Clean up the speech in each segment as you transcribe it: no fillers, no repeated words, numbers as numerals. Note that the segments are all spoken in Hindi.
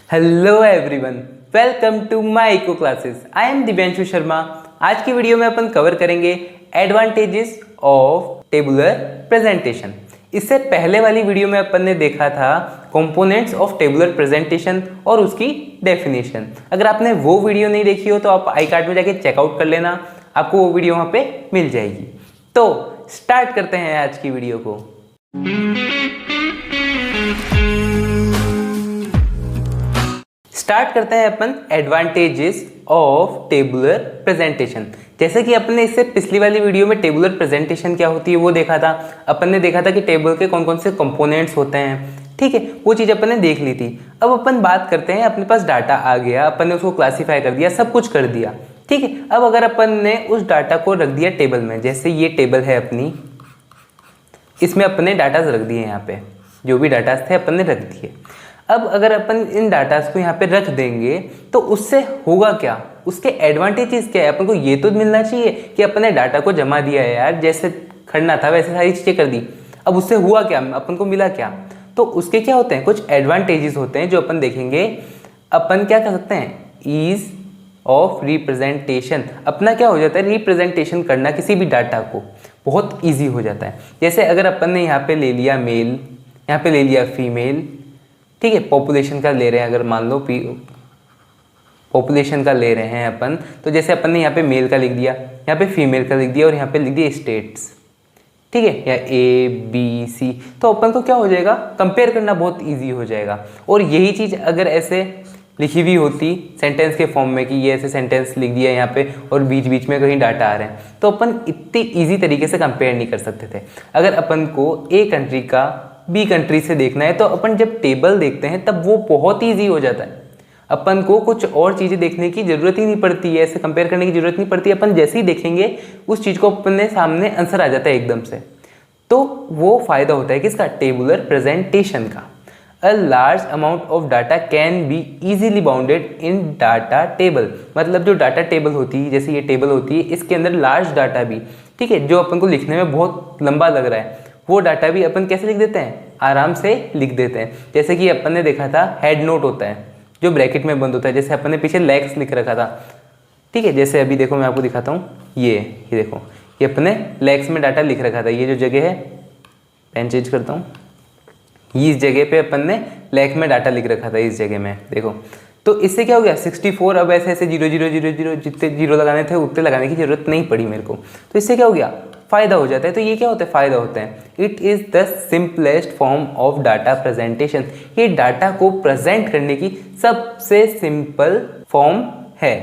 Hello everyone, welcome to my eco classes. I am Divyanshu Sharma. आज की वीडियो में अपन कवर करेंगे एडवांटेजेस ऑफ टेबुलर प्रेजेंटेशन। इससे पहले वाली वीडियो में अपन ने देखा था कंपोनेंट्स ऑफ टेबुलर प्रेजेंटेशन और उसकी डेफिनेशन। अगर आपने वो वीडियो नहीं देखी हो तो आप आई कार्ड में जाके चेकआउट कर लेना, आपको वो वीडियो वहाँ पे मिल जाएगी। तो स्टार्ट करते हैं आज की वीडियो को। स्टार्ट करते हैं अपन एडवांटेजेस ऑफ टेबुलर प्रेजेंटेशन। जैसे कि अपन ने इससे पिछली वाली वीडियो में टेबुलर प्रेजेंटेशन क्या होती है वो देखा था। अपन ने देखा था कि टेबल के कौन कौन से कंपोनेंट्स होते हैं, ठीक है, वो चीज़ अपन ने देख ली थी। अब अपन बात करते हैं, अपने पास डाटा आ गया, अपन ने उसको क्लासीफाई कर दिया, सब कुछ कर दिया, ठीक है। अब अगर अपन ने उस डाटा को रख दिया टेबल में, जैसे ये टेबल है अपनी, इसमें अपने डाटाज रख दिए, यहाँ पे जो भी डाटाज थे अपन ने रख दिए। अब अगर अपन इन डाटास को यहाँ पे रख देंगे तो उससे होगा क्या, उसके एडवांटेजेस क्या है। अपन को ये तो मिलना चाहिए कि अपन ने डाटा को जमा दिया है यार, जैसे करना था वैसे सारी चीज़ें कर दी। अब उससे हुआ क्या, अपन को मिला क्या, तो उसके क्या होते हैं, कुछ एडवांटेजेस होते हैं जो अपन देखेंगे। अपन क्या कर सकते हैं, ईज ऑफ रिप्रेजेंटेशन। अपना क्या हो जाता है, रिप्रेजेंटेशन करना किसी भी डाटा को बहुत ईजी हो जाता है। जैसे अगर अपन ने यहाँ पे ले लिया मेल, यहाँ पे ले लिया फीमेल, ठीक है, पॉपुलेशन का ले रहे हैं, अगर मान लो पॉपुलेशन का ले रहे हैं अपन, तो जैसे अपन ने यहाँ पे मेल का लिख दिया, यहाँ पे फीमेल का लिख दिया और यहाँ पे लिख दिया स्टेट्स, ठीक है, या ए बी सी, तो अपन को क्या हो जाएगा, कंपेयर करना बहुत इजी हो जाएगा। और यही चीज़ अगर ऐसे लिखी हुई होती सेंटेंस के फॉर्म में कि ये ऐसे सेंटेंस लिख दिया यहाँ पे और बीच बीच में कहीं डाटा आ रहे हैं, तो अपन इतनी ईजी तरीके से कंपेयर नहीं कर सकते थे। अगर अपन को ए कंट्री का बी कंट्री से देखना है तो अपन जब टेबल देखते हैं तब वो बहुत ईजी हो जाता है। अपन को कुछ और चीज़ें देखने की ज़रूरत ही नहीं पड़ती है, ऐसे कंपेयर करने की ज़रूरत नहीं पड़ती। अपन जैसे ही देखेंगे उस चीज़ को अपने सामने आंसर आ जाता है एकदम से। तो वो फ़ायदा होता है किसका, टेबुलर प्रेजेंटेशन का। A large amount of data can be easily bounded in data table. मतलब जो डाटा टेबल होती है, जैसे ये टेबल होती है, इसके अंदर लार्ज डाटा भी, ठीक है, जो अपन को लिखने में बहुत लंबा लग रहा है, वो डाटा भी अपन कैसे लिख देते हैं, आराम से लिख देते हैं। जैसे कि अपन ने देखा था हेड नोट होता है जो ब्रैकेट में बंद होता है, जैसे अपन ने पीछे लेक्स लिख रखा था, ठीक है। जैसे अभी देखो मैं आपको दिखाता हूँ, ये देखो, ये अपने लेक्स में डाटा लिख रखा था। ये जो जगह है, पेन चेंज करता हूँ, इस जगह पे अपन ने लेक्स में डाटा लिख रखा था, इस जगह में देखो। तो इससे क्या हो गया, 64। अब ऐसे ऐसे 0 0 0 0 जितने जीरो लगाने थे उतने लगाने की जरूरत नहीं पड़ी मेरे को। तो इससे क्या हो गया, फ़ायदा हो जाता है। तो ये क्या होता है, फ़ायदा होता है। It is the simplest form of data presentation. ये डाटा को प्रेजेंट करने की सबसे सिंपल फॉर्म है,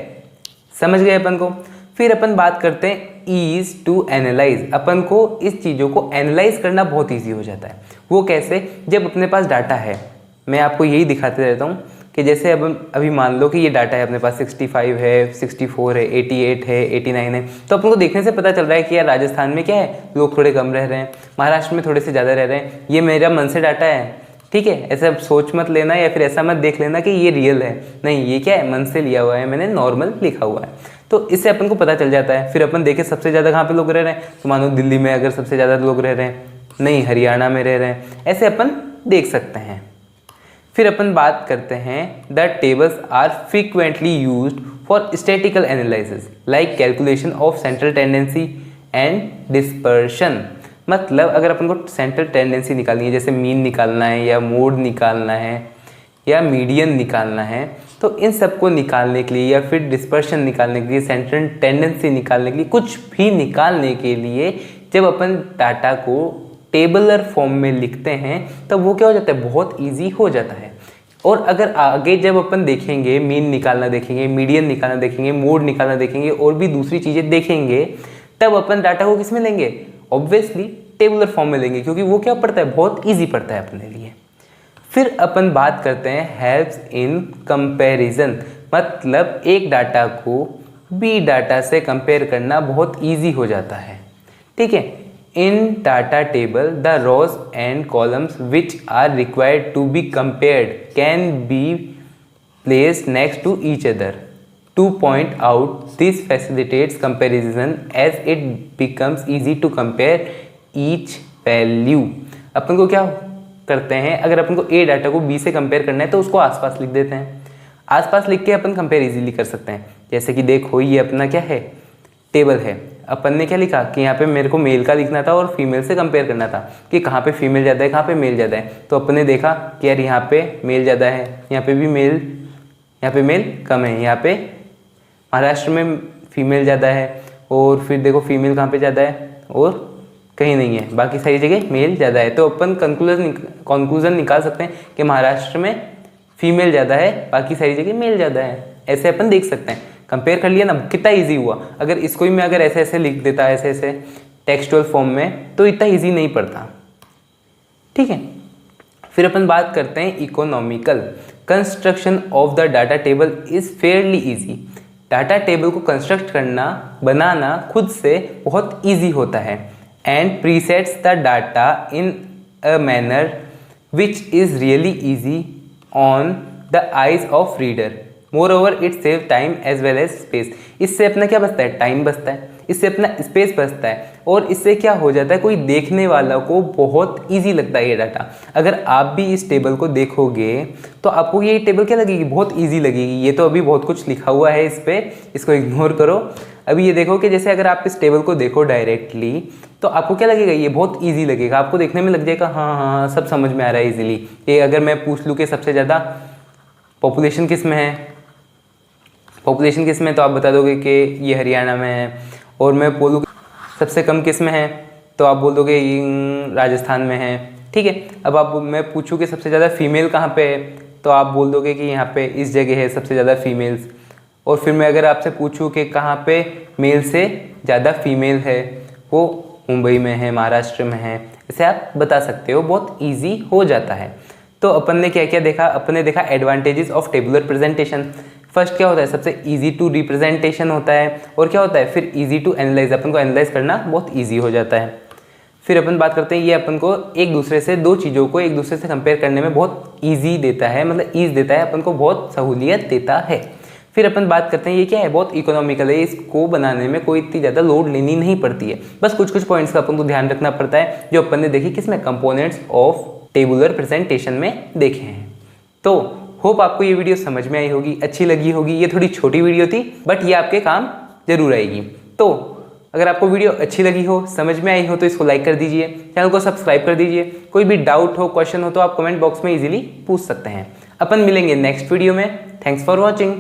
समझ गए अपन को। फिर अपन बात करते हैं ईज टू एनालाइज। अपन को इस चीज़ों को एनालाइज करना बहुत ईजी हो जाता है। वो कैसे, जब अपने पास डाटा है, मैं आपको यही दिखाते रहता हूँ कि जैसे अब अभी मान लो कि ये डाटा है अपने पास, 65 है, 64 है, 88 है, 89 है, तो अपन को देखने से पता चल रहा है कि यार राजस्थान में क्या है, लोग थोड़े कम रह रहे हैं, महाराष्ट्र में थोड़े से ज़्यादा रह रहे हैं। ये मेरा मन से डाटा है, ठीक है, ऐसा सोच मत लेना या फिर ऐसा मत देख लेना कि ये रियल है, नहीं, ये क्या है, मन से लिया हुआ है, मैंने नॉर्मल लिखा हुआ है। तो इससे अपन को पता चल जाता है। फिर अपन देखें सबसे ज़्यादा कहाँ पे लोग रह रहे हैं, तो मानो दिल्ली में अगर सबसे ज़्यादा लोग रह रहे हैं, नहीं हरियाणा में रह रहे हैं, ऐसे अपन देख सकते हैं। फिर अपन बात करते हैं, the tables are frequently used for statical analysis like calculation of central tendency and dispersion. मतलब अगर अपन को सेंट्रल टेंडेंसी निकालनी है, जैसे मीन निकालना है या मोड निकालना है या मीडियन निकालना है, तो इन सब को निकालने के लिए या फिर डिस्पर्शन निकालने के लिए, सेंट्रल टेंडेंसी निकालने के लिए, कुछ भी निकालने के लिए जब अपन डाटा को टेबलर फॉर्म में लिखते हैं तब वो क्या हो जाता है, बहुत इजी हो जाता है। और अगर आगे जब अपन देखेंगे, मीन निकालना देखेंगे, मीडियन निकालना देखेंगे, मोड निकालना देखेंगे और भी दूसरी चीज़ें देखेंगे, तब अपन डाटा को किस में लेंगे, ऑब्वियसली टेबलर फॉर्म में लेंगे, क्योंकि वो क्या पड़ता है, बहुत ईजी पड़ता है अपने लिए। फिर अपन बात करते हैं हेल्प्स इन कंपैरिजन। मतलब एक डाटा को बी डाटा से कंपेयर करना बहुत ईजी हो जाता है, ठीक है। In data table, the rows and columns which are required to be compared can be placed next to each other to point out. This facilitates comparison as it becomes easy to compare each value. अपन को क्या करते हैं, अगर अपन को ए डाटा को बी से कंपेयर करना है तो उसको आसपास लिख देते हैं। आसपास लिख के अपन कंपेयर इजीली कर सकते हैं। जैसे कि देखो ये अपना क्या है, टेबल है। अपन ने क्या लिखा कि यहाँ पे मेरे को मेल का लिखना था और फीमेल से कंपेयर करना था कि कहाँ पे फीमेल ज़्यादा है, कहाँ पे मेल ज़्यादा है। तो अपन ने देखा कि यार यहाँ पे मेल ज़्यादा है, यहाँ पे भी मेल, यहाँ पे मेल कम है, यहाँ पे महाराष्ट्र में फीमेल ज़्यादा है, और फिर देखो फीमेल कहाँ पे ज़्यादा है और कहीं नहीं है, बाकी सारी जगह मेल ज़्यादा है। तो अपन कंक्लूजन निकाल सकते हैं कि महाराष्ट्र में फीमेल ज़्यादा है, बाकी सारी जगह मेल ज़्यादा है। ऐसे अपन देख सकते हैं। कंपेयर कर लिया ना, कितना इजी हुआ। अगर इसको ही मैं अगर ऐसे ऐसे लिख देता, ऐसे ऐसे टेक्सचुअल फॉर्म में, तो इतना इजी नहीं पड़ता। ठीक है, फिर अपन बात करते हैं economical. Construction of the data table is fairly easy. Data table को कंस्ट्रक्ट करना, बनाना खुद से बहुत ईजी होता है। And presents the data in a manner which is really easy on the eyes of reader. Moreover it save time as well as space. इससे अपना क्या बचता है, टाइम बचता है, इससे अपना स्पेस बचता है, और इससे क्या हो जाता है, कोई देखने वाला को बहुत इजी लगता है ये डाटा। अगर आप भी इस टेबल को देखोगे तो आपको ये टेबल क्या लगेगी, बहुत इजी लगेगी। ये तो अभी बहुत कुछ लिखा हुआ है इस पर, इसको इग्नोर करो। अभी ये देखो कि जैसे अगर आप इस टेबल को देखो डायरेक्टली तो आपको क्या लगेगा, ये बहुत ईजी लगेगा, आपको देखने में लग जाएगा हाँ हाँ सब समझ में आ रहा है ईजिली। ये अगर मैं पूछ लूँ कि सबसे ज़्यादा पॉपुलेशन किस में है, पॉपुलेशन किस में, तो आप बता दोगे कि ये हरियाणा में है। और मैं बोलूँ सबसे कम किस में है, तो आप बोल दोगे ये राजस्थान में है। ठीक है, अब आप मैं पूछूँ कि सबसे ज़्यादा फीमेल कहाँ पे है, तो आप बोल दोगे कि यहाँ पे इस जगह है सबसे ज़्यादा फीमेल्स। और फिर मैं अगर आपसे पूछूँ कि कहाँ पे मेल से ज़्यादा फीमेल है, वो मुंबई में है, महाराष्ट्र में है, इसे आप बता सकते हो, बहुत ईजी हो जाता है। तो अपन ने क्या क्या देखा, अपन ने देखा advantages of tabular presentation. First क्या होता है, सबसे इजी टू रिप्रेजेंटेशन होता है, और क्या होता है फिर इजी टू एनालाइज, अपन को एनालाइज करना बहुत इजी हो जाता है। फिर अपन बात करते हैं ये अपन को एक दूसरे से, दो चीज़ों को एक दूसरे से कंपेयर करने में बहुत ईजी देता है, मतलब ईज देता है, अपन को बहुत सहूलियत देता है। फिर अपन बात करते हैं ये क्या है, बहुत इकोनॉमिकल है, इसको बनाने में कोई इतनी ज़्यादा लोड लेनी नहीं पड़ती है, बस कुछ कुछ पॉइंट्स का अपन को ध्यान रखना पड़ता है जो अपन ने देखी किसमें, कंपोनेंट्स ऑफ टेबुलर प्रेजेंटेशन में देखे हैं। तो होप आपको ये वीडियो समझ में आई होगी, अच्छी लगी होगी। ये थोड़ी छोटी वीडियो थी बट ये आपके काम जरूर आएगी। तो अगर आपको वीडियो अच्छी लगी हो, समझ में आई हो, तो इसको लाइक कर दीजिए, चैनल को सब्सक्राइब कर दीजिए। कोई भी डाउट हो, क्वेश्चन हो तो आप कमेंट बॉक्स में इजीली पूछ सकते हैं। अपन मिलेंगे नेक्स्ट वीडियो में। Thanks for watching.